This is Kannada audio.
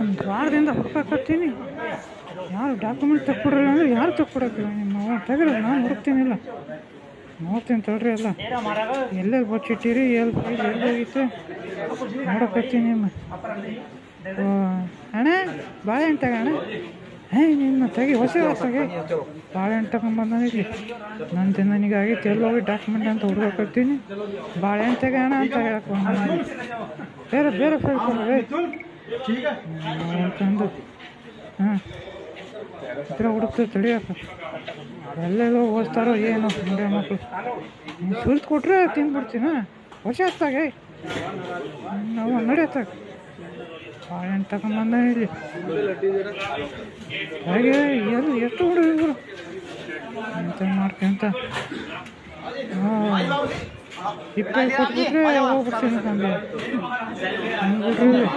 ಒಂದು ವಾರದಿಂದ ಹುಡ್ಕಾಕತ್ತೀನಿ, ಯಾರು ಡಾಕ್ಯುಮೆಂಟ್ ತಕ್ಕೊಡ್ರಲ್ಲ ಅಂದರೆ ಯಾರು ತಕ್ಕೊಡಕ್ಕಿಲ್ಲ. ನಿಮ್ಮ ತೆಗ್ರಿ, ನಾನು ಹುಡುಕ್ತೀನಿಲ್ಲ, ನೋಡ್ತೀನಿ ತಡ್ರಿ ಎಲ್ಲ ಎಲ್ಲೆಲ್ಲಿ ಬಚ್ಚಿಟ್ಟಿರಿ, ಎಲ್ಲಿ ಹೋಗಿತ್ತು ನೋಡಕತ್ತೀನಿ. ಅಣ್ಣ ಬಾಳೆಹಣ್ಣು ತಗೋಣ. ನಿನ್ನ ತೆಗಿ, ಹೊಸ ತೆಗಿ. ಬಾಳೆಹಣ್ಣು ತಗೊಂಬಂದಿದ್ಲಿ ನನ್ನ ನನಗಾಗಿತ್ತು, ಎಲ್ಲಿ ಹೋಗಿ ಡಾಕ್ಯುಮೆಂಟ್ ಅಂತ ಹುಡ್ಕತ್ತೀನಿ. ಬಾಳೆಹಣ್ಣು ತೆಗೋಣ ಅಂತ ಹೇಳಕ್ಕೆ ಬೇರೆ ಬೇರೆ ಫೈಲ್ ಕೊಡ್ರಿ ಅಂತಂದು. ಹತ್ರ ಹುಡುಕ್ತೇವೆ ತಡಿಯಪ್ಪ, ಎಲ್ಲೆಲ್ಲೋ ಓದ್ತಾರೋ ಏನೋ ಮುಂಡೆ ಮಕ್ಕಳು. ಸುಲ್ತು ಕೊಟ್ಟರೆ ತಿಂದ್ಬಿಡ್ತೀನ, ಹೊಸ ಹೊತ್ತಾಗೆ ನಾವು ನಡೆಯತ್ತಾಗ ಬಾಳೆಹಣ್ಣು ತಗೊಂಬಂದ ಇಲ್ಲಿ. ಹಾಗೆ ಎಷ್ಟು ಹುಡುಗರು ಎಂತ ಮಾಡ್ಕೊಂತ ಇಪ್ಪತ್ತು ಕೊಟ್ಬಿಟ್ರೆ ಹೋಗ್ಬಿಡ್ತೀನಿ ತಂದೆ ಅಂದ್ಬಿಟ್ರಿ.